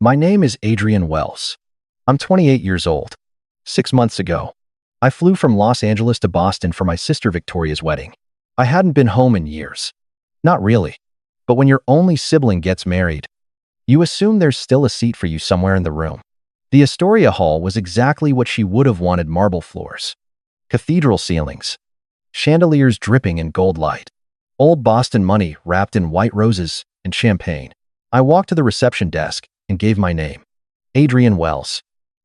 My name is Adrian Wells. I'm 28 years old. 6 months ago, I flew from Los Angeles to Boston for my sister Victoria's wedding. I hadn't been home in years. Not really. But when your only sibling gets married, you assume there's still a seat for you somewhere in the room. The Astoria Hall was exactly what she would have wanted: marble floors, cathedral ceilings, chandeliers dripping in gold light, old Boston money wrapped in white roses and champagne. I walked to the reception desk and gave my name. Adrian Wells.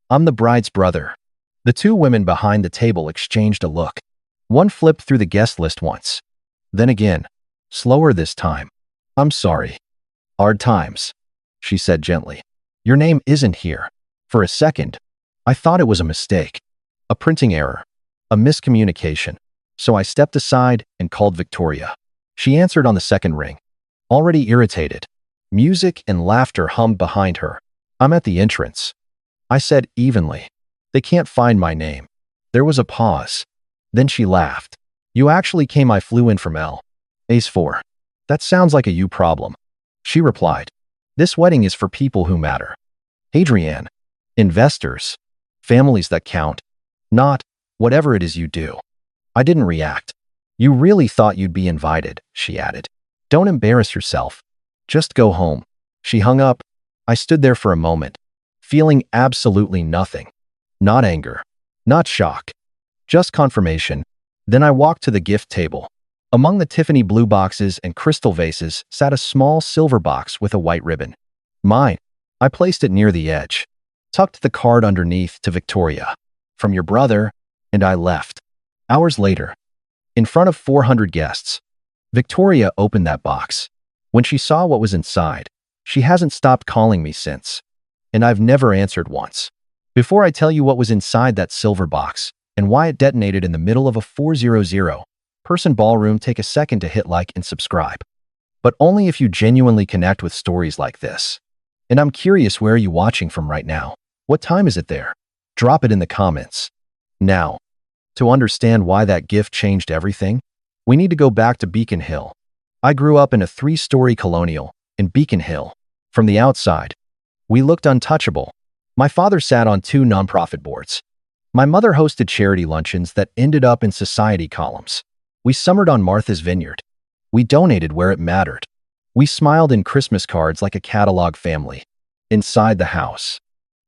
I'm the bride's brother. The two women behind the table exchanged a look. One flipped through the guest list once. Then again, slower this time. I'm sorry. Hard times, she said gently. Your name isn't here. For a second, I thought it was a mistake, a printing error, a miscommunication. So I stepped aside and called Victoria. She answered on the second ring. Already irritated, music and laughter hummed behind her. I'm at the entrance, I said evenly. They can't find my name. There was a pause. Then she laughed. You actually came. I flew in from Ace 4. That sounds like a you problem, she replied. This wedding is for people who matter. Adrienne. Investors. Families that count. Not whatever it is you do. I didn't react. You really thought you'd be invited, she added. Don't embarrass yourself. Just go home. She hung up. I stood there for a moment, feeling absolutely nothing. Not anger. Not shock. Just confirmation. Then I walked to the gift table. Among the Tiffany blue boxes and crystal vases sat a small silver box with a white ribbon. Mine. I placed it near the edge. Tucked the card underneath to Victoria. From your brother, and I left. Hours later, in front of 400 guests, Victoria opened that box. When she saw what was inside, she hasn't stopped calling me since. And I've never answered once. Before I tell you what was inside that silver box and why it detonated in the middle of a 400-person ballroom, take a second to hit like and subscribe. But only if you genuinely connect with stories like this. And I'm curious, where are you watching from right now? What time is it there? Drop it in the comments. Now, to understand why that gift changed everything, we need to go back to Beacon Hill. I grew up in a 3-story colonial in Beacon Hill. From the outside, we looked untouchable. My father sat on 2 nonprofit boards. My mother hosted charity luncheons that ended up in society columns. We summered on Martha's Vineyard. We donated where it mattered. We smiled in Christmas cards like a catalog family. Inside the house,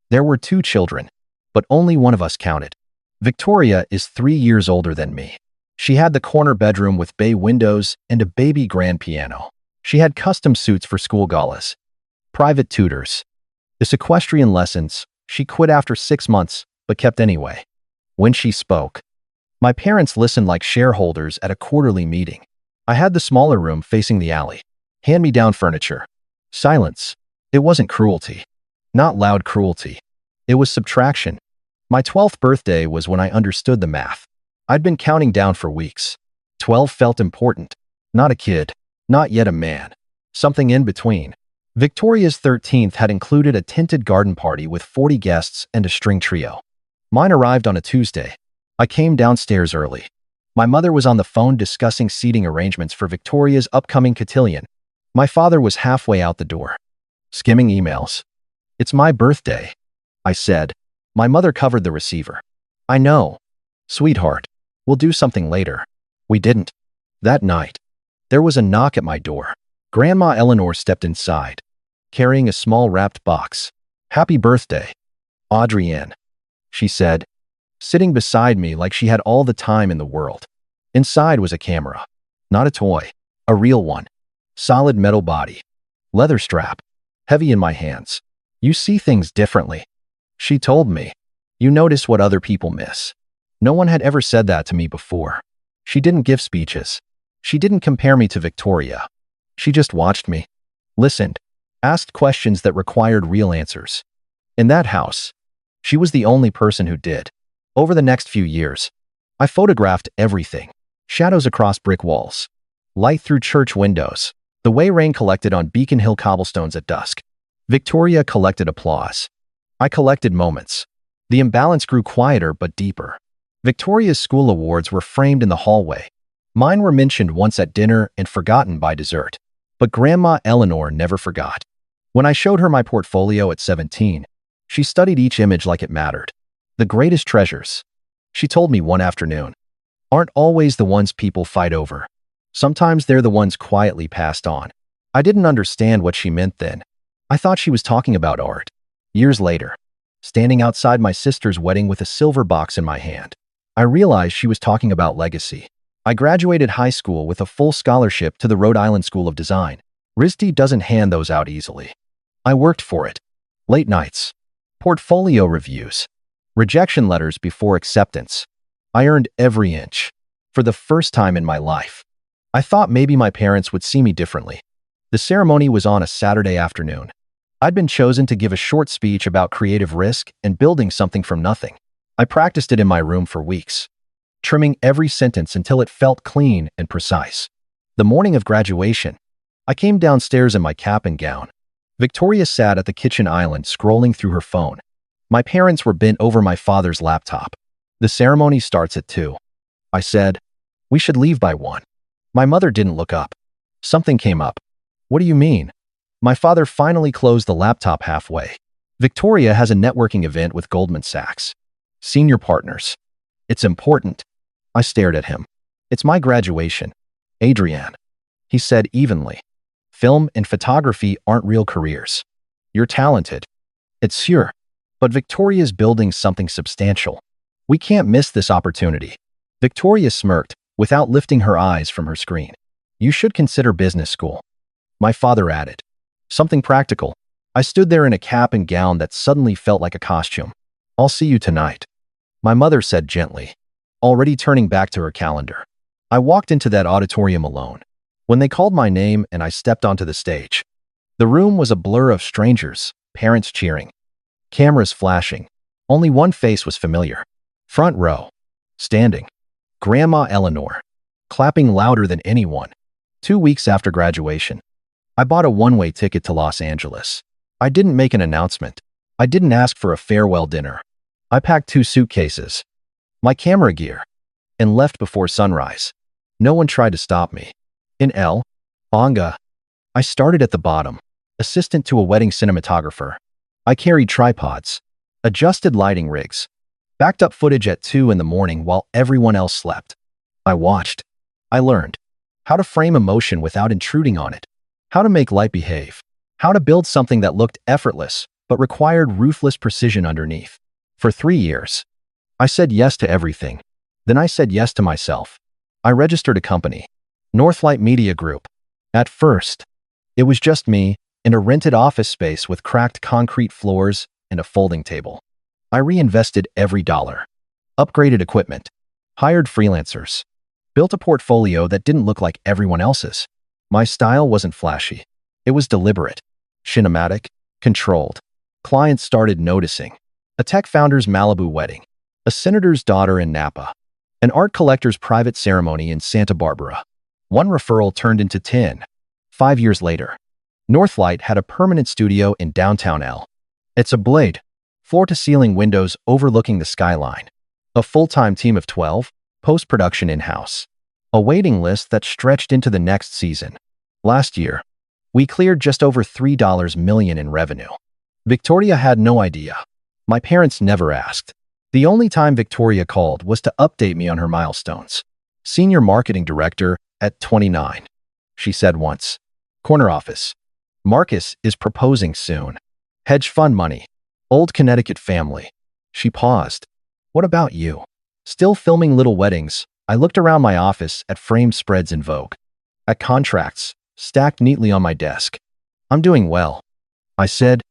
there were 2 children, but only one of us counted. Victoria is 3 years older than me. She had the corner bedroom with bay windows and a baby grand piano. She had custom suits for school galas, private tutors, the equestrian lessons. She quit after 6 months, but kept anyway. When she spoke, my parents listened like shareholders at a quarterly meeting. I had the smaller room facing the alley. Hand-me-down furniture. Silence. It wasn't cruelty. Not loud cruelty. It was subtraction. My 12th birthday was when I understood the math. I'd been counting down for weeks. 12 felt important. Not a kid. Not yet a man. Something in between. Victoria's 13th had included a tinted garden party with 40 guests and a string trio. Mine arrived on a Tuesday. I came downstairs early. My mother was on the phone discussing seating arrangements for Victoria's upcoming cotillion. My father was halfway out the door, skimming emails. It's my birthday, I said. My mother covered the receiver. I know. Sweetheart, we'll do something later. We didn't. That night, there was a knock at my door. Grandma Eleanor stepped inside, carrying a small wrapped box. Happy birthday, Adrienne, she said, sitting beside me like she had all the time in the world. Inside was a camera. Not a toy, a real one. Solid metal body. Leather strap. Heavy in my hands. You see things differently, she told me. You notice what other people miss. No one had ever said that to me before. She didn't give speeches. She didn't compare me to Victoria. She just watched me, listened, asked questions that required real answers. In that house, she was the only person who did. Over the next few years, I photographed everything. Shadows across brick walls. Light through church windows. The way rain collected on Beacon Hill cobblestones at dusk. Victoria collected applause. I collected moments. The imbalance grew quieter but deeper. Victoria's school awards were framed in the hallway. Mine were mentioned once at dinner and forgotten by dessert. But Grandma Eleanor never forgot. When I showed her my portfolio at 17, she studied each image like it mattered. The greatest treasures, she told me one afternoon, aren't always the ones people fight over. Sometimes they're the ones quietly passed on. I didn't understand what she meant then. I thought she was talking about art. Years later, standing outside my sister's wedding with a silver box in my hand, I realized she was talking about legacy. I graduated high school with a full scholarship to the Rhode Island School of Design. RISD doesn't hand those out easily. I worked for it. Late nights, portfolio reviews, rejection letters before acceptance. I earned every inch. For the first time in my life, I thought maybe my parents would see me differently. The ceremony was on a Saturday afternoon. I'd been chosen to give a short speech about creative risk and building something from nothing. I practiced it in my room for weeks, trimming every sentence until it felt clean and precise. The morning of graduation, I came downstairs in my cap and gown. Victoria sat at the kitchen island scrolling through her phone. My parents were bent over my father's laptop. The ceremony starts at 2. I said, "We should leave by 1. My mother didn't look up. Something came up. "What do you mean?" My father finally closed the laptop halfway. "Victoria has a networking event with Goldman Sachs. Senior partners. It's important." I stared at him. "It's my graduation, Adrienne," he said evenly. "Film and photography aren't real careers. You're talented. It's sure. But Victoria's building something substantial. We can't miss this opportunity." Victoria smirked without lifting her eyes from her screen. "You should consider business school." My father added, "Something practical." I stood there in a cap and gown that suddenly felt like a costume. "I'll see you tonight," my mother said gently, already turning back to her calendar. I walked into that auditorium alone. When they called my name and I stepped onto the stage, the room was a blur of strangers, parents cheering, cameras flashing. Only one face was familiar. Front row, standing, Grandma Eleanor, clapping louder than anyone. 2 weeks after graduation, I bought a one-way ticket to Los Angeles. I didn't make an announcement. I didn't ask for a farewell dinner. I packed 2 suitcases, my camera gear, and left before sunrise. No one tried to stop me. In El Bonga, I started at the bottom, assistant to a wedding cinematographer. I carried tripods, adjusted lighting rigs, backed up footage at 2 in the morning while everyone else slept. I watched. I learned how to frame emotion without intruding on it, how to make light behave, how to build something that looked effortless but required ruthless precision underneath. For 3 years, I said yes to everything. Then I said yes to myself. I registered a company, Northlight Media Group. At first, it was just me in a rented office space with cracked concrete floors and a folding table. I reinvested every dollar, upgraded equipment, hired freelancers, built a portfolio that didn't look like everyone else's. My style wasn't flashy. It was deliberate, cinematic, controlled. Clients started noticing. A tech founder's Malibu wedding, a senator's daughter in Napa, an art collector's private ceremony in Santa Barbara. One referral turned into 10. 5 years later, Northlight had a permanent studio in downtown L. It's a blade, floor-to-ceiling windows overlooking the skyline. A full-time team of 12, post-production in-house. A waiting list that stretched into the next season. Last year, we cleared just over $3 million in revenue. Victoria had no idea. My parents never asked. The only time Victoria called was to update me on her milestones. Senior marketing director at 29. She said once. Corner office. Marcus is proposing soon. Hedge fund money. Old Connecticut family. She paused. What about you? Still filming little weddings, I looked around my office at framed spreads in Vogue, at contracts stacked neatly on my desk. I'm doing well, I said.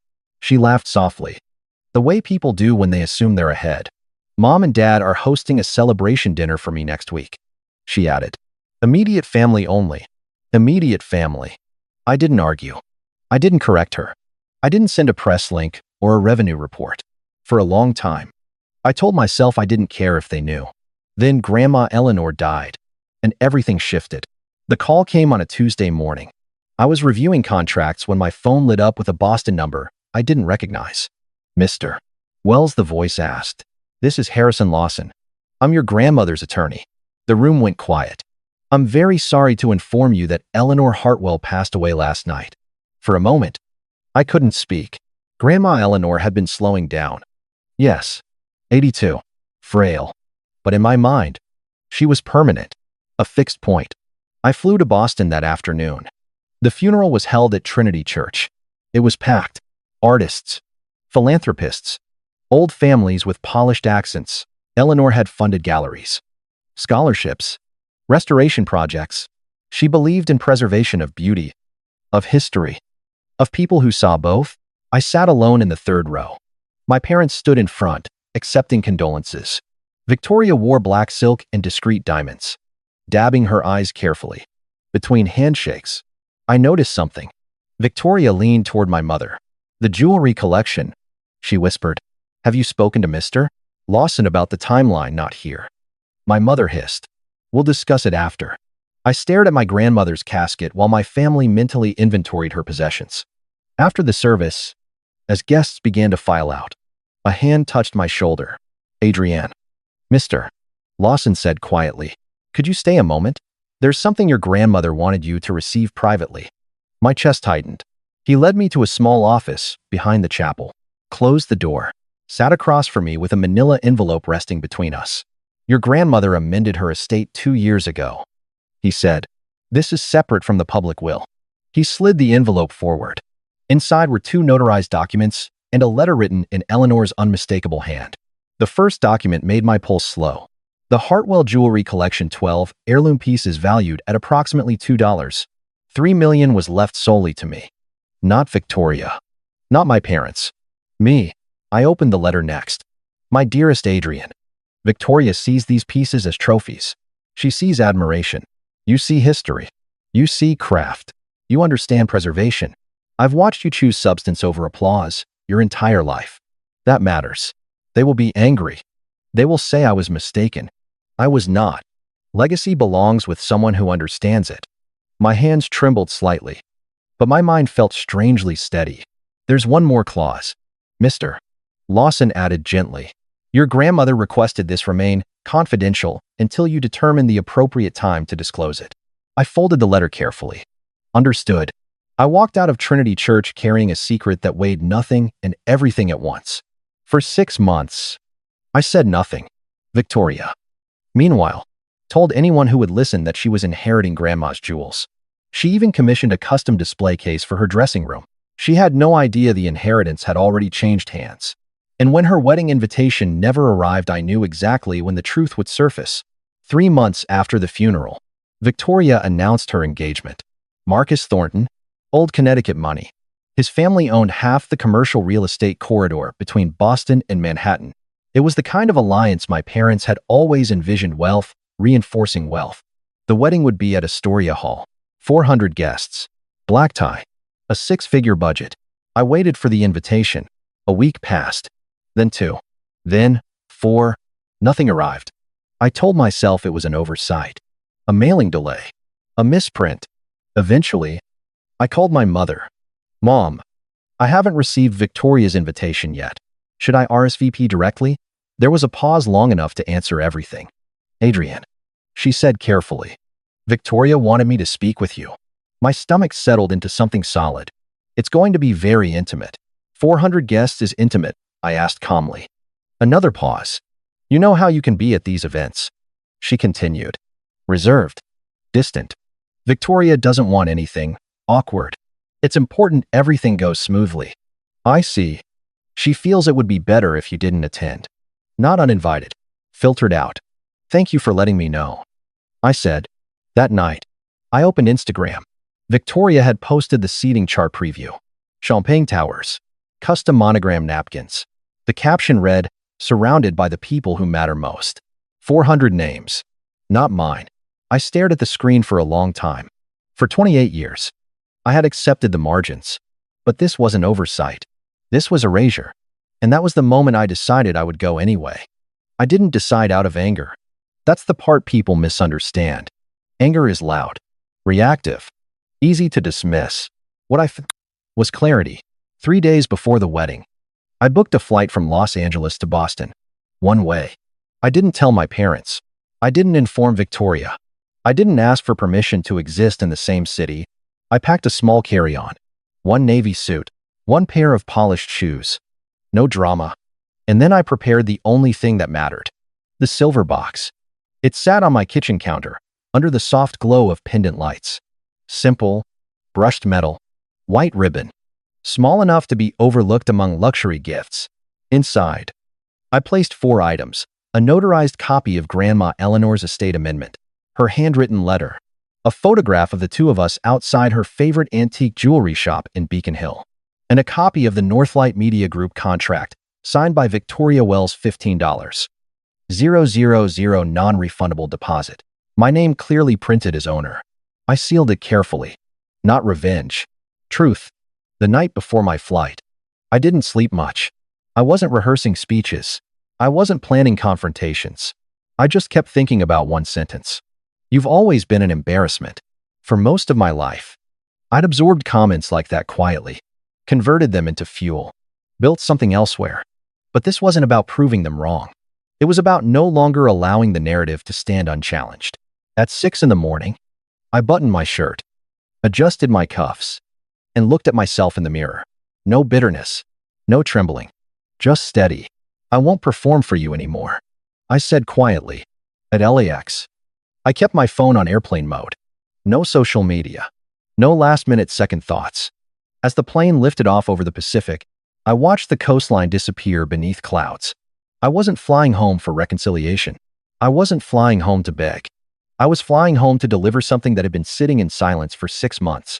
She laughed softly, the way people do when they assume they're ahead. Mom and Dad are hosting a celebration dinner for me next week, she added. Immediate family only. Immediate family. I didn't argue. I didn't correct her. I didn't send a press link or a revenue report. For a long time, I told myself I didn't care if they knew. Then Grandma Eleanor died, and everything shifted. The call came on a Tuesday morning. I was reviewing contracts when my phone lit up with a Boston number I didn't recognize. Mr. Wells, the voice asked. This is Harrison Lawson. I'm your grandmother's attorney. The room went quiet. I'm very sorry to inform you that Eleanor Hartwell passed away last night. For a moment, I couldn't speak. Grandma Eleanor had been slowing down. Yes, 82. Frail. But in my mind, she was permanent. A fixed point. I flew to Boston that afternoon. The funeral was held at Trinity Church. It was packed. Artists, philanthropists, old families with polished accents. Eleanor had funded galleries, scholarships, restoration projects. She believed in preservation of beauty, of history, of people who saw both. I sat alone in the third row. My parents stood in front, accepting condolences. Victoria wore black silk and discreet diamonds, dabbing her eyes carefully. Between handshakes, I noticed something. Victoria leaned toward my mother. The jewelry collection, she whispered. Have you spoken to Mr. Lawson about the timeline? Not here. My mother hissed. We'll discuss it after. I stared at my grandmother's casket while my family mentally inventoried her possessions. After the service, as guests began to file out, a hand touched my shoulder. Adrienne. Mr. Lawson said quietly. Could you stay a moment? There's something your grandmother wanted you to receive privately. My chest tightened. He led me to a small office behind the chapel, closed the door, sat across from me with a manila envelope resting between us. Your grandmother amended her estate 2 years ago, he said. This is separate from the public will. He slid the envelope forward. Inside were 2 notarized documents and a letter written in Eleanor's unmistakable hand. The first document made my pulse slow. The Hartwell Jewelry Collection 12 heirloom pieces valued at approximately $2. $3 million was left solely to me. Not Victoria. Not my parents. Me. I opened the letter next. My dearest Adrienne. Victoria sees these pieces as trophies. She sees admiration. You see history. You see craft. You understand preservation. I've watched you choose substance over applause your entire life. That matters. They will be angry. They will say I was mistaken. I was not. Legacy belongs with someone who understands it. My hands trembled slightly, but my mind felt strangely steady. There's one more clause. Mr. Lawson added gently. Your grandmother requested this remain confidential until you determine the appropriate time to disclose it. I folded the letter carefully. Understood. I walked out of Trinity Church carrying a secret that weighed nothing and everything at once. For 6 months, I said nothing. Victoria, meanwhile, told anyone who would listen that she was inheriting Grandma's jewels. She even commissioned a custom display case for her dressing room. She had no idea the inheritance had already changed hands. And when her wedding invitation never arrived, I knew exactly when the truth would surface. 3 months after the funeral, Victoria announced her engagement. Marcus Thornton, Old Connecticut money. His family owned half the commercial real estate corridor between Boston and Manhattan. It was the kind of alliance my parents had always envisioned, wealth reinforcing wealth. The wedding would be at Astoria Hall. 400 guests. Black tie. A 6-figure budget. I waited for the invitation. A week passed. Then 2. Then 4. Nothing arrived. I told myself it was an oversight. A mailing delay. A misprint. Eventually, I called my mother. Mom, I haven't received Victoria's invitation yet. Should I RSVP directly? There was a pause long enough to answer everything. Adrienne, she said carefully. Victoria wanted me to speak with you. My stomach settled into something solid. It's going to be very intimate. 400 guests is intimate, I asked calmly. Another pause. You know how you can be at these events. She continued. Reserved. Distant. Victoria doesn't want anything awkward. It's important everything goes smoothly. I see. She feels it would be better if you didn't attend. Not uninvited. Filtered out. Thank you for letting me know. I said. That night, I opened Instagram. Victoria had posted the seating chart preview. Champagne towers. Custom monogram napkins. The caption read, surrounded by the people who matter most. 400 names. Not mine. I stared at the screen for a long time. For 28 years, I had accepted the margins. But this wasn't oversight. This was erasure. And that was the moment I decided I would go anyway. I didn't decide out of anger. That's the part people misunderstand. Anger is loud, reactive, easy to dismiss. What I was clarity. 3 days before the wedding, I booked a flight from Los Angeles to Boston. One way. I didn't tell my parents. I didn't inform Victoria. I didn't ask for permission to exist in the same city. I packed a small carry-on. 1 navy suit, One pair of polished shoes. No drama. And then I prepared the only thing that mattered. The silver box. It sat on my kitchen counter, under the soft glow of pendant lights. Simple, brushed metal, white ribbon. Small enough to be overlooked among luxury gifts. Inside, I placed 4 items. A notarized copy of Grandma Eleanor's estate amendment, her handwritten letter, a photograph of the two of us outside her favorite antique jewelry shop in Beacon Hill, and a copy of the Northlight Media Group contract, signed by Victoria Wells. $15,000 non-refundable deposit. My name clearly printed as owner. I sealed it carefully. Not revenge. Truth. The night before my flight, I didn't sleep much. I wasn't rehearsing speeches. I wasn't planning confrontations. I just kept thinking about one sentence. You've always been an embarrassment. For most of my life, I'd absorbed comments like that quietly, converted them into fuel, built something elsewhere. But this wasn't about proving them wrong. It was about no longer allowing the narrative to stand unchallenged. At 6 in the morning, I buttoned my shirt, adjusted my cuffs, and looked at myself in the mirror. No bitterness, no trembling, just steady. I won't perform for you anymore, I said quietly. At LAX, I kept my phone on airplane mode. No social media, no last-minute second thoughts. As the plane lifted off over the Pacific, I watched the coastline disappear beneath clouds. I wasn't flying home for reconciliation. I wasn't flying home to beg. I was flying home to deliver something that had been sitting in silence for 6 months.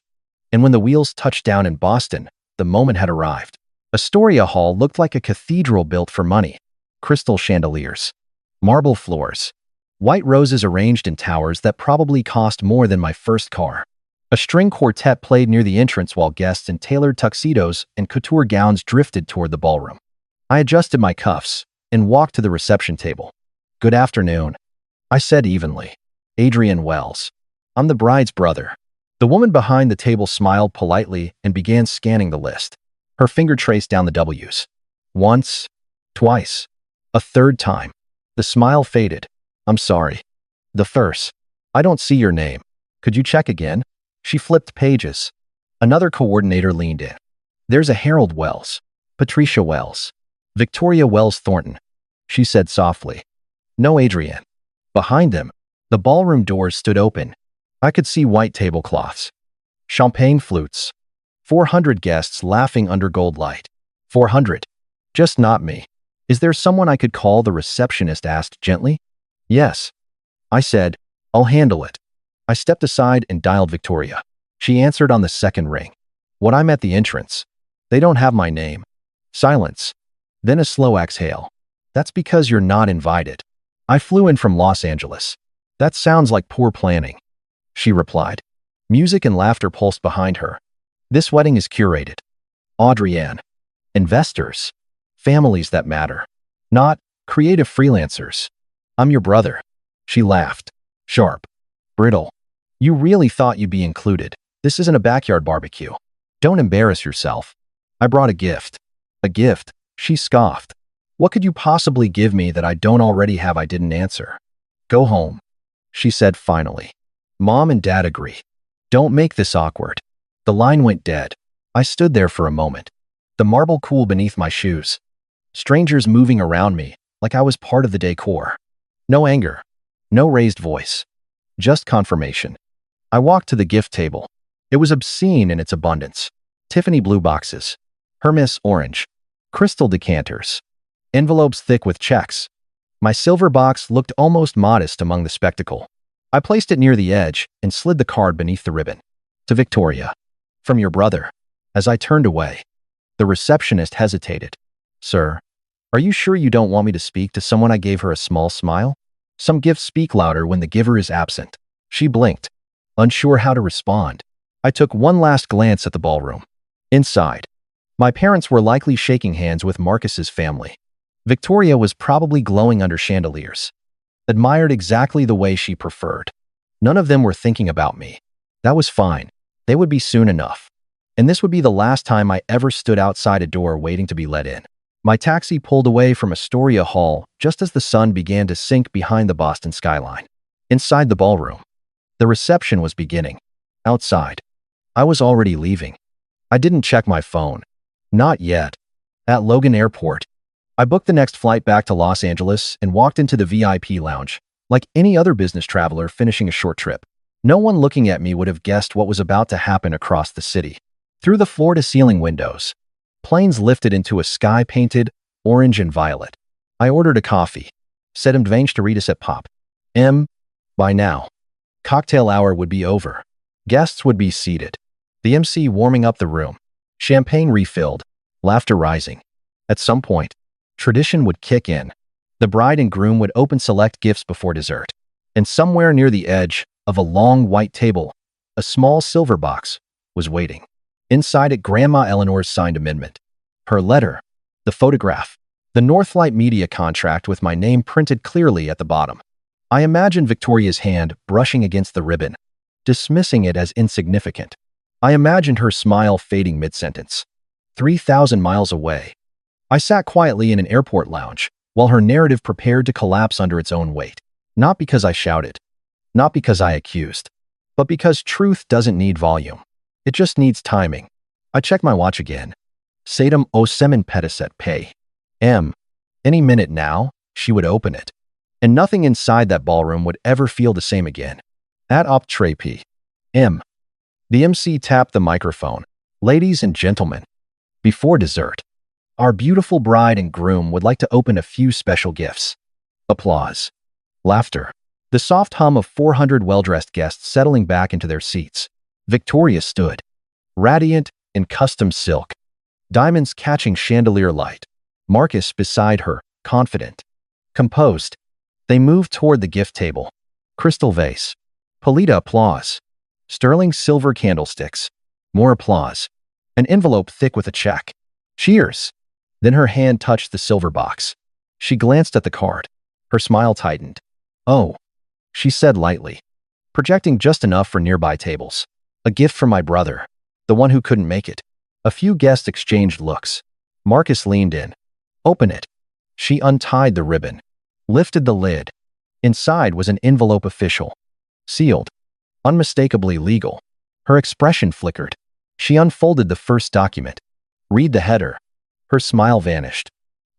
And when the wheels touched down in Boston, the moment had arrived. Astoria Hall looked like a cathedral built for money. Crystal chandeliers, marble floors, white roses arranged in towers that probably cost more than my first car. A string quartet played near the entrance while guests in tailored tuxedos and couture gowns drifted toward the ballroom. I adjusted my cuffs and walked to the reception table. Good afternoon, I said evenly. Adrian Wells. I'm the bride's brother. The woman behind the table smiled politely and began scanning the list. Her finger traced down the W's. Once, twice, a third time. The smile faded. I'm sorry. The first. I don't see your name. Could you check again? She flipped pages. Another coordinator leaned in. There's a Harold Wells. Patricia Wells. Victoria Wells Thornton, she said softly. No Adrian. Behind them, the ballroom doors stood open. I could see white tablecloths, champagne flutes, 400 guests laughing under gold light. 400. Just not me. Is there someone I could call? The receptionist asked gently. Yes, I said. I'll handle it. I stepped aside and dialed Victoria. She answered on the second ring. When I'm at the entrance, they don't have my name. Silence. Then a slow exhale. That's because you're not invited. I flew in from Los Angeles. That sounds like poor planning, she replied. Music and laughter pulsed behind her. This wedding is curated. Audrey-Ann. Investors. Families that matter. Not creative freelancers. I'm your brother. She laughed. Sharp. Brittle. You really thought you'd be included. This isn't a backyard barbecue. Don't embarrass yourself. I brought a gift. A gift, she scoffed. What could you possibly give me that I don't already have? I didn't answer. Go home, she said finally. Mom and Dad agree. Don't make this awkward. The line went dead. I stood there for a moment. The marble cool beneath my shoes. Strangers moving around me, like I was part of the decor. No anger. No raised voice. Just confirmation. I walked to the gift table. It was obscene in its abundance. Tiffany blue boxes. Hermes orange. Crystal decanters. Envelopes thick with checks. My silver box looked almost modest among the spectacle. I placed it near the edge and slid the card beneath the ribbon. To Victoria. From your brother. As I turned away, the receptionist hesitated. Sir, are you sure you don't want me to speak to someone? I gave her a small smile. Some gifts speak louder when the giver is absent. She blinked, unsure how to respond. I took one last glance at the ballroom. Inside, my parents were likely shaking hands with Marcus's family. Victoria was probably glowing under chandeliers, admired exactly the way she preferred. None of them were thinking about me. That was fine. They would be soon enough. And this would be the last time I ever stood outside a door waiting to be let in. My taxi pulled away from Astoria Hall just as the sun began to sink behind the Boston skyline. Inside the ballroom, the reception was beginning. Outside, I was already leaving. I didn't check my phone. Not yet. At Logan Airport, I booked the next flight back to Los Angeles and walked into the VIP lounge, like any other business traveler finishing a short trip. No one looking at me would have guessed what was about to happen across the city. Through the floor-to-ceiling windows, planes lifted into a sky painted orange and violet. I ordered a coffee, said Mdvange to read us at Pop. By now, cocktail hour would be over. Guests would be seated. The MC warming up the room. Champagne refilled. Laughter rising. At some point, tradition would kick in. The bride and groom would open select gifts before dessert. And somewhere near the edge of a long white table, a small silver box was waiting. Inside it, Grandma Eleanor's signed amendment. Her letter, the photograph, the Northlight Media contract with my name printed clearly at the bottom. I imagined Victoria's hand brushing against the ribbon, dismissing it as insignificant. I imagined her smile fading mid-sentence. 3,000 miles away, I sat quietly in an airport lounge while her narrative prepared to collapse under its own weight. Not because I shouted, not because I accused, but because truth doesn't need volume. It just needs timing. I checked my watch again. Sedum o semen pediset pay. Any minute now, she would open it. And nothing inside that ballroom would ever feel the same again. At op tre p. The MC tapped the microphone. Ladies and gentlemen, before dessert, our beautiful bride and groom would like to open a few special gifts. Applause. Laughter. The soft hum of 400 well-dressed guests settling back into their seats. Victoria stood, radiant in custom silk, diamonds catching chandelier light. Marcus beside her, confident, composed. They moved toward the gift table. Crystal vase. Polita applause. Sterling silver candlesticks. More applause. An envelope thick with a check. Cheers. Then her hand touched the silver box. She glanced at the card. Her smile tightened. Oh, she said lightly, projecting just enough for nearby tables. A gift from my brother, the one who couldn't make it. A few guests exchanged looks. Marcus leaned in. Open it. She untied the ribbon, lifted the lid. Inside was an envelope official, sealed, unmistakably legal. Her expression flickered. She unfolded the first document. Read the header. Her smile vanished.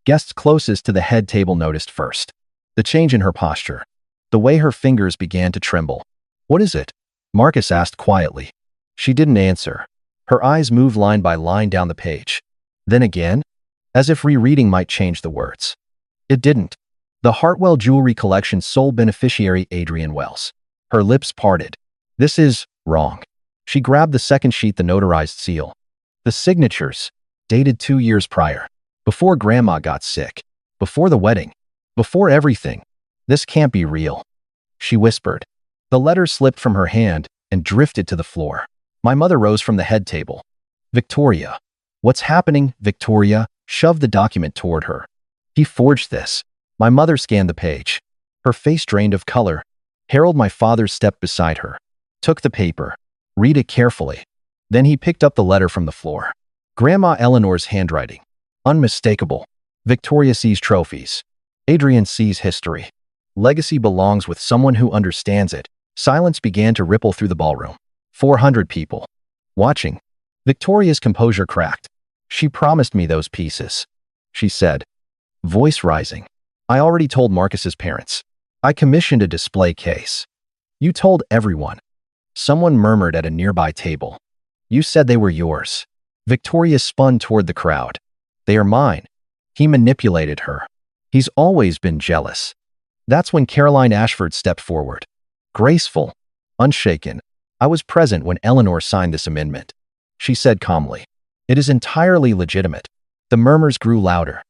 Guests closest to the head table noticed first. The change in her posture. The way her fingers began to tremble. What is it? Marcus asked quietly. She didn't answer. Her eyes moved line by line down the page. Then again, as if rereading might change the words. It didn't. The Hartwell Jewelry Collection's sole beneficiary, Adrian Wells. Her lips parted. This is wrong. She grabbed the second sheet, the notarized seal. The signatures, dated 2 years prior. Before Grandma got sick. Before the wedding. Before everything. This can't be real. She whispered. The letter slipped from her hand and drifted to the floor. My mother rose from the head table. Victoria. What's happening? Victoria shoved the document toward her. He forged this. My mother scanned the page. Her face drained of color. Harold, my father, stepped beside her. Took the paper. Read it carefully. Then he picked up the letter from the floor. Grandma Eleanor's handwriting. Unmistakable. Victoria sees trophies. Adrian sees history. Legacy belongs with someone who understands it. Silence began to ripple through the ballroom. 400 people. Watching. Victoria's composure cracked. She promised me those pieces, she said, voice rising. I already told Marcus's parents. I commissioned a display case. You told everyone. Someone murmured at a nearby table. You said they were yours. Victoria spun toward the crowd. They are mine. He manipulated her. He's always been jealous. That's when Caroline Ashford stepped forward. Graceful, unshaken. I was present when Eleanor signed this amendment. She said calmly. It is entirely legitimate. The murmurs grew louder.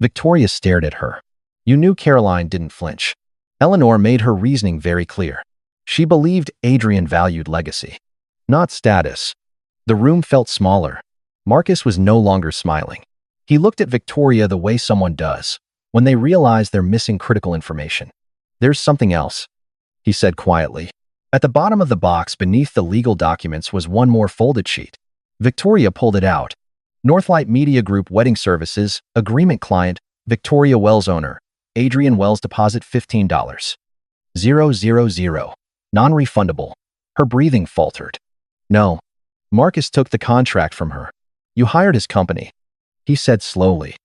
Victoria stared at her. You knew Caroline didn't flinch. Eleanor made her reasoning very clear. She believed Adrian valued legacy, not status. The room felt smaller. Marcus was no longer smiling. He looked at Victoria the way someone does when they realize they're missing critical information. There's something else, he said quietly. At the bottom of the box beneath the legal documents was one more folded sheet. Victoria pulled it out. Northlight Media Group Wedding Services, Agreement Client, Victoria Wells Owner, Adrian Wells Deposit $15. 000. Non-refundable. Her breathing faltered. No. Marcus took the contract from her. You hired his company. he said slowly.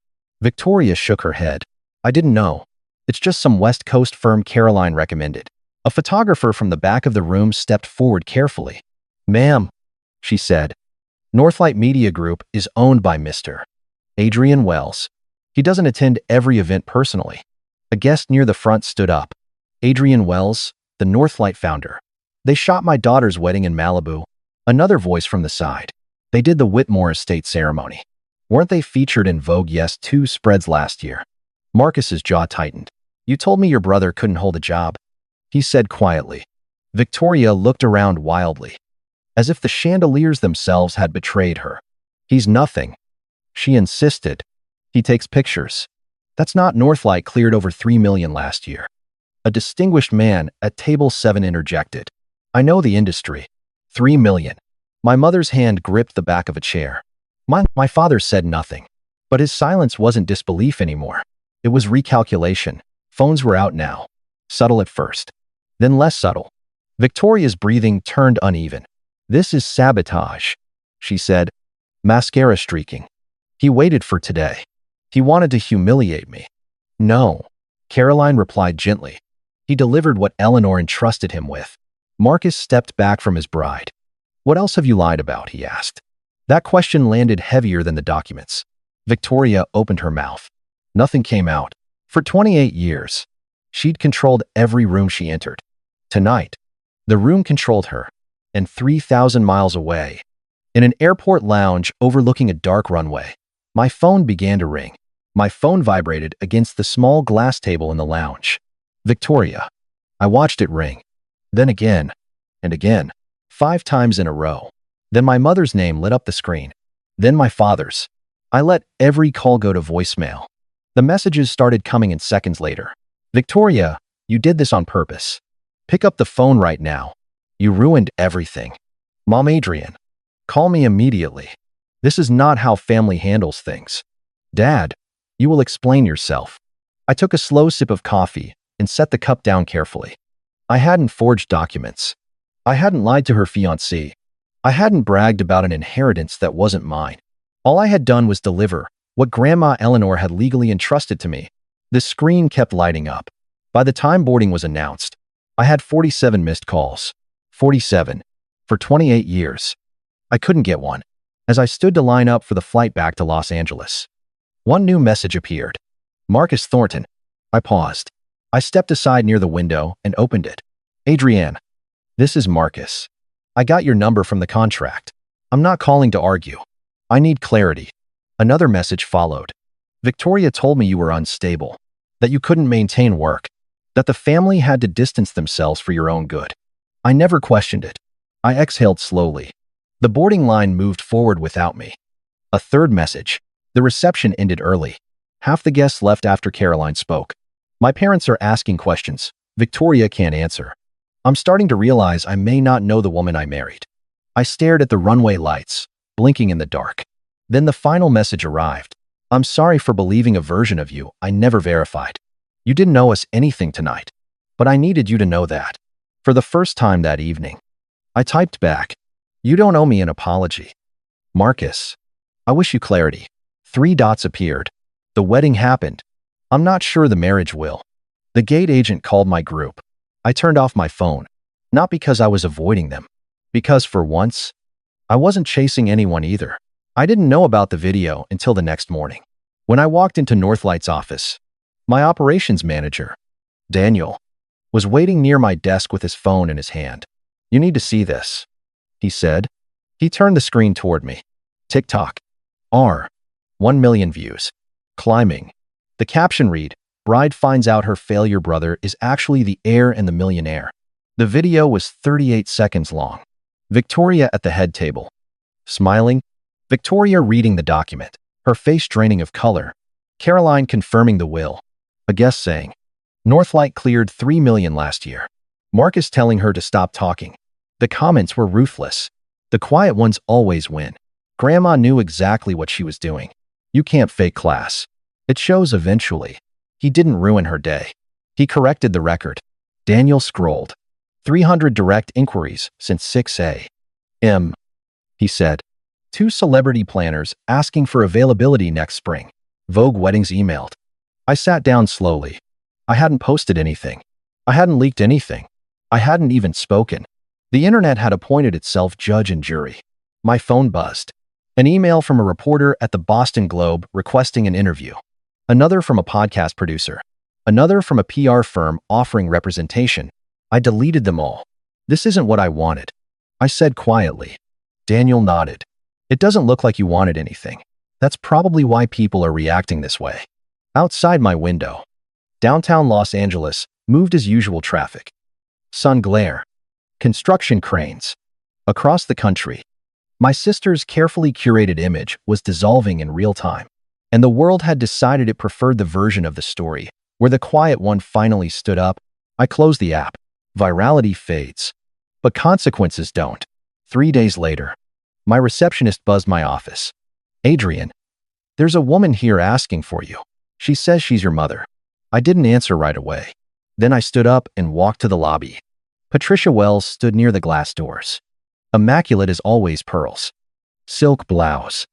Victoria shook her head. I didn't know. It's just some West Coast firm Caroline recommended. A photographer from the back of the room stepped forward carefully. Ma'am, she said, Northlight Media Group is owned by Mr. Adrian Wells. He doesn't attend every event personally. A guest near the front stood up. Adrian Wells, the Northlight founder. They shot my daughter's wedding in Malibu. Another voice from the side. They did the Whitmore estate ceremony. Weren't they featured in Vogue Yes 2 spreads last year? Marcus's jaw tightened. You told me your brother couldn't hold a job, he said quietly. Victoria looked around wildly, as if the chandeliers themselves had betrayed her. He's nothing, she insisted. He takes pictures. That's not Northlight cleared over $3 million last year. A distinguished man at table 7 interjected. I know the industry. $3 million. My mother's hand gripped the back of a chair. My father said nothing, but his silence wasn't disbelief anymore. It was recalculation. Phones were out now. Subtle at first, then less subtle. Victoria's breathing turned uneven. This is sabotage, she said, mascara streaking. He waited for today. He wanted to humiliate me. No, Caroline replied gently. He delivered what Eleanor entrusted him with. Marcus stepped back from his bride. What else have you lied about? He asked. That question landed heavier than the documents. Victoria opened her mouth. Nothing came out. For 28 years, she'd controlled every room she entered. Tonight, the room controlled her. And 3,000 miles away, in an airport lounge overlooking a dark runway, my phone began to ring. My phone vibrated against the small glass table in the lounge. Victoria. I watched it ring. Then again, and again, 5 times in a row. Then my mother's name lit up the screen. Then my father's. I let every call go to voicemail. The messages started coming in seconds later. Victoria, you did this on purpose. Pick up the phone right now. You ruined everything. Mom Adrian, call me immediately. This is not how family handles things. Dad, you will explain yourself. I took a slow sip of coffee and set the cup down carefully. I hadn't forged documents. I hadn't lied to her fiancé. I hadn't bragged about an inheritance that wasn't mine. All I had done was deliver what Grandma Eleanor had legally entrusted to me. The screen kept lighting up. By the time boarding was announced, I had 47 missed calls. 47. For 28 years. I couldn't get one. As I stood to line up for the flight back to Los Angeles, one new message appeared. Marcus Thornton. I paused. I stepped aside near the window and opened it. Adrienne, this is Marcus. I got your number from the contract. I'm not calling to argue. I need clarity. Another message followed. Victoria told me you were unstable, that you couldn't maintain work, that the family had to distance themselves for your own good. I never questioned it. I exhaled slowly. The boarding line moved forward without me. A third message. The reception ended early. Half the guests left after Caroline spoke. My parents are asking questions. Victoria can't answer. I'm starting to realize I may not know the woman I married. I stared at the runway lights, blinking in the dark. Then the final message arrived. I'm sorry for believing a version of you I never verified. You didn't owe us anything tonight, but I needed you to know that. For the first time that evening, I typed back, you don't owe me an apology. Marcus, I wish you clarity. 3 dots appeared. The wedding happened. I'm not sure the marriage will. The gate agent called my group. I turned off my phone, not because I was avoiding them, because for once, I wasn't chasing anyone either. I didn't know about the video until the next morning. When I walked into Northlight's office, my operations manager, Daniel, was waiting near my desk with his phone in his hand. You need to see this, he said. He turned the screen toward me. TikTok. 1 million views. Climbing. The caption read, Bride finds out her failure brother is actually the heir and the millionaire. The video was 38 seconds long. Victoria at the head table. Smiling. Victoria reading the document, her face draining of color. Caroline confirming the will. A guest saying, Northlight cleared $3 million last year. Marcus telling her to stop talking. The comments were ruthless. The quiet ones always win. Grandma knew exactly what she was doing. You can't fake class. It shows eventually. He didn't ruin her day. He corrected the record. Daniel scrolled. 300 direct inquiries since 6 a.m., he said. 2 celebrity planners asking for availability next spring. Vogue weddings emailed. I sat down slowly. I hadn't posted anything. I hadn't leaked anything. I hadn't even spoken. The internet had appointed itself judge and jury. My phone buzzed. An email from a reporter at the Boston Globe requesting an interview. Another from a podcast producer. Another from a PR firm offering representation. I deleted them all. This isn't what I wanted, I said quietly. Daniel nodded. It doesn't look like you wanted anything. That's probably why people are reacting this way. Outside my window, downtown Los Angeles moved as usual traffic. Sun glare. Construction cranes. Across the country, my sister's carefully curated image was dissolving in real time, and the world had decided it preferred the version of the story where the quiet one finally stood up. I closed the app. Virality fades, but consequences don't. 3 days later, my receptionist buzzed my office. Adrian, there's a woman here asking for you. She says she's your mother. I didn't answer right away. Then I stood up and walked to the lobby. Patricia Wells stood near the glass doors. Immaculate as always, pearls. Silk blouse.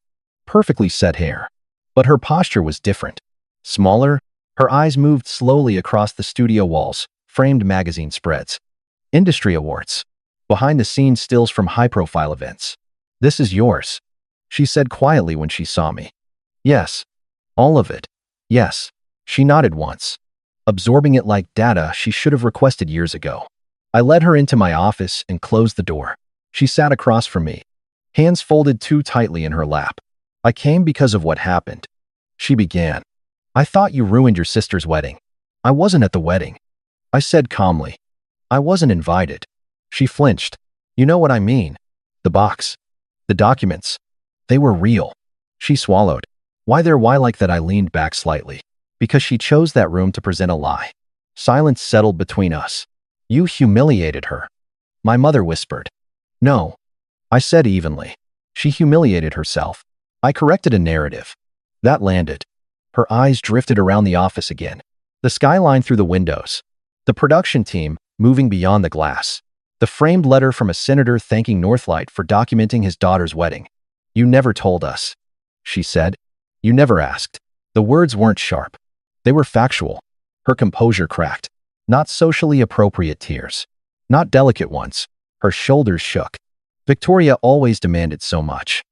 Perfectly set hair. But her posture was different. Smaller, her eyes moved slowly across the studio walls, framed magazine spreads. Industry awards. Behind-the-scenes stills from high-profile events. This is yours, she said quietly when she saw me. Yes. All of it. Yes. She nodded once, absorbing it like data she should have requested years ago. I led her into my office and closed the door. She sat across from me, hands folded too tightly in her lap. I came because of what happened. She began. I thought you ruined your sister's wedding. I wasn't at the wedding, I said calmly. I wasn't invited. She flinched. You know what I mean. The box. The documents. They were real. She swallowed. Why like that? I leaned back slightly. Because she chose that room to present a lie. Silence settled between us. You humiliated her, my mother whispered. No, I said evenly. She humiliated herself. I corrected a narrative. That landed. Her eyes drifted around the office again. The skyline through the windows. The production team moving beyond the glass. The framed letter from a senator thanking Northlight for documenting his daughter's wedding. You never told us, she said. You never asked. The words weren't sharp. They were factual. Her composure cracked. Not socially appropriate tears. Not delicate ones. Her shoulders shook. Victoria always demanded so much,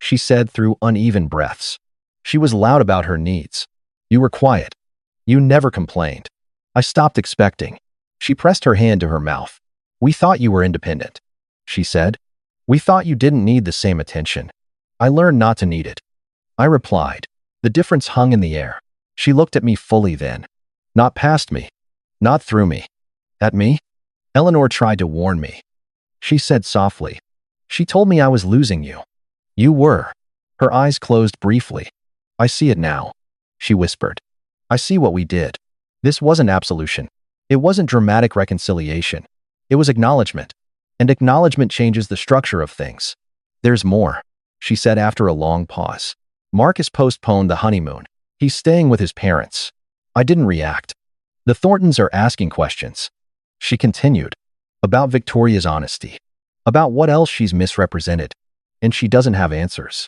she said through uneven breaths. She was loud about her needs. You were quiet. You never complained. I stopped expecting. She pressed her hand to her mouth. We thought you were independent, she said. We thought you didn't need the same attention. I learned not to need it, I replied. The difference hung in the air. She looked at me fully then. Not past me. Not through me. At me? Eleanor tried to warn me. She said softly. She told me I was losing you. You were. Her eyes closed briefly. I see it now, she whispered. I see what we did. This wasn't absolution. It wasn't dramatic reconciliation. It was acknowledgement. And acknowledgement changes the structure of things. There's more, she said after a long pause. Marcus postponed the honeymoon. He's staying with his parents. I didn't react. The Thorntons are asking questions, she continued, about Victoria's honesty, about what else she's misrepresented, and she doesn't have answers.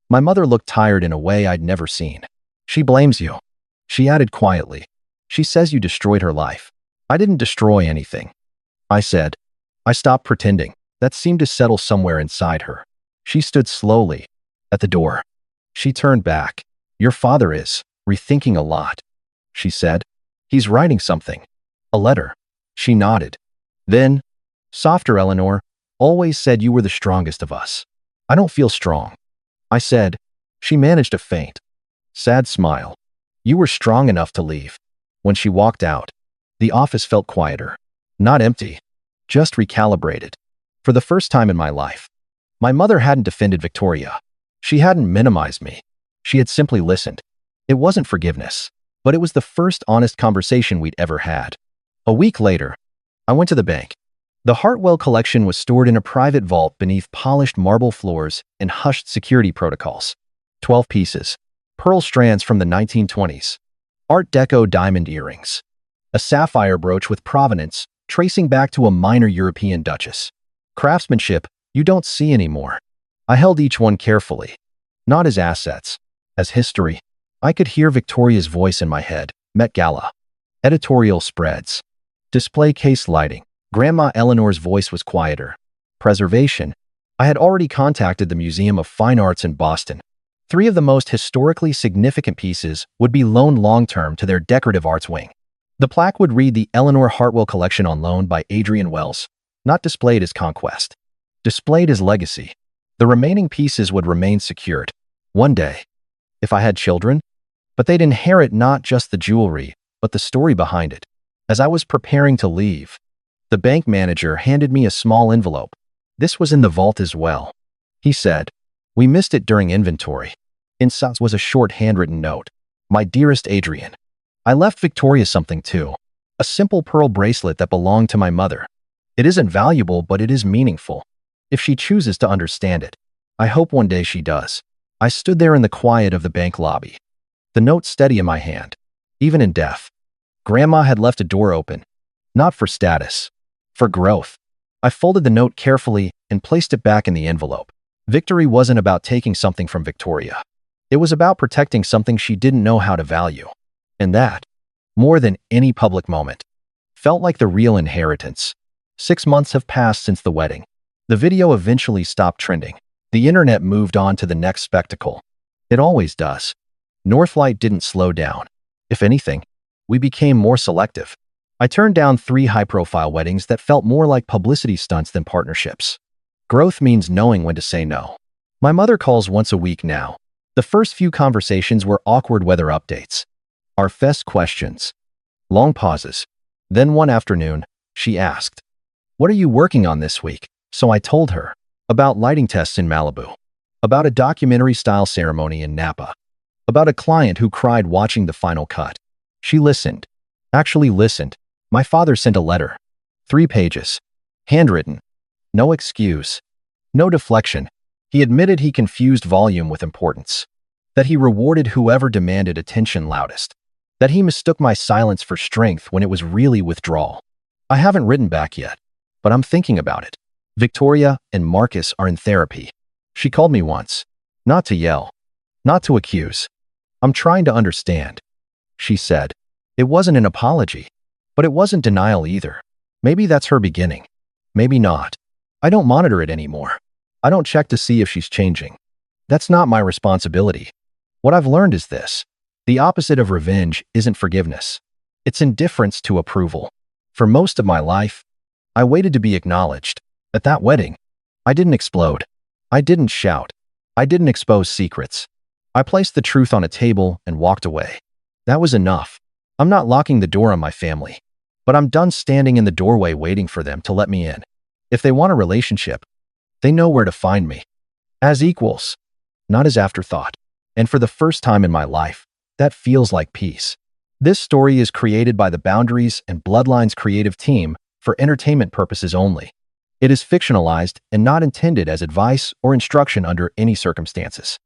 My mother looked tired in a way I'd never seen. She blames you, she added quietly. She says you destroyed her life. I didn't destroy anything, I said. I stopped pretending. That seemed to settle somewhere inside her. She stood slowly at the door. She turned back. Your father is rethinking a lot, she said. He's writing something. A letter. She nodded. Then, softer, Eleanor always said you were the strongest of us. I don't feel strong, I said. She managed a faint, sad smile. You were strong enough to leave. When she walked out, the office felt quieter. Not empty, just recalibrated. For the first time in my life, my mother hadn't defended Victoria. She hadn't minimized me. She had simply listened. It wasn't forgiveness, but it was the first honest conversation we'd ever had. A week later, I went to the bank. The Hartwell collection was stored in a private vault beneath polished marble floors and hushed security protocols. 12 pieces. Pearl strands from the 1920s. Art Deco diamond earrings. A sapphire brooch with provenance tracing back to a minor European duchess. Craftsmanship you don't see anymore. I held each one carefully, not as assets, as history. I could hear Victoria's voice in my head. Met Gala. Editorial spreads. Display case lighting. Grandma Eleanor's voice was quieter. Preservation. I had already contacted the Museum of Fine Arts in Boston. 3 of the most historically significant pieces would be loaned long-term to their decorative arts wing. The plaque would read the Eleanor Hartwell Collection on loan by Adrian Wells, not displayed as conquest. Displayed as legacy. The remaining pieces would remain secured. One day, if I had children, but they'd inherit not just the jewelry, but the story behind it. As I was preparing to leave, the bank manager handed me a small envelope. This was in the vault as well. He said, "We missed it during inventory." Inside was a short handwritten note. "My dearest Adrian, I left Victoria something too. A simple pearl bracelet that belonged to my mother. It isn't valuable, but it is meaningful. If she chooses to understand it, I hope one day she does." I stood there in the quiet of the bank lobby, the note steady in my hand. Even in death, Grandma had left a door open, not for status, for growth. I folded the note carefully and placed it back in the envelope. Victory wasn't about taking something from Victoria. It was about protecting something she didn't know how to value. And that, more than any public moment, felt like the real inheritance. 6 months have passed since the wedding. The video eventually stopped trending. The internet moved on to the next spectacle. It always does. Northlight didn't slow down. If anything, we became more selective. I turned down 3 high-profile weddings that felt more like publicity stunts than partnerships. Growth means knowing when to say no. My mother calls once a week now. The first few conversations were awkward weather updates. Our fest questions. Long pauses. Then one afternoon, she asked, "What are you working on this week?" So I told her about lighting tests in Malibu, about a documentary-style ceremony in Napa, about a client who cried watching the final cut. She listened. Actually listened. My father sent a letter. 3 pages. Handwritten. No excuse. No deflection. He admitted he confused volume with importance. That he rewarded whoever demanded attention loudest. That he mistook my silence for strength when it was really withdrawal. I haven't written back yet, but I'm thinking about it. Victoria and Marcus are in therapy. She called me once. Not to yell. Not to accuse. "I'm trying to understand," she said. It wasn't an apology, but it wasn't denial either. Maybe that's her beginning. Maybe not. I don't monitor it anymore. I don't check to see if she's changing. That's not my responsibility. What I've learned is this. The opposite of revenge isn't forgiveness. It's indifference to approval. For most of my life, I waited to be acknowledged. At that wedding, I didn't explode. I didn't shout. I didn't expose secrets. I placed the truth on a table and walked away. That was enough. I'm not locking the door on my family, but I'm done standing in the doorway waiting for them to let me in. If they want a relationship, they know where to find me. As equals, not as afterthought. And for the first time in my life, that feels like peace. This story is created by the Boundaries and Bloodlines creative team for entertainment purposes only. It is fictionalized and not intended as advice or instruction under any circumstances.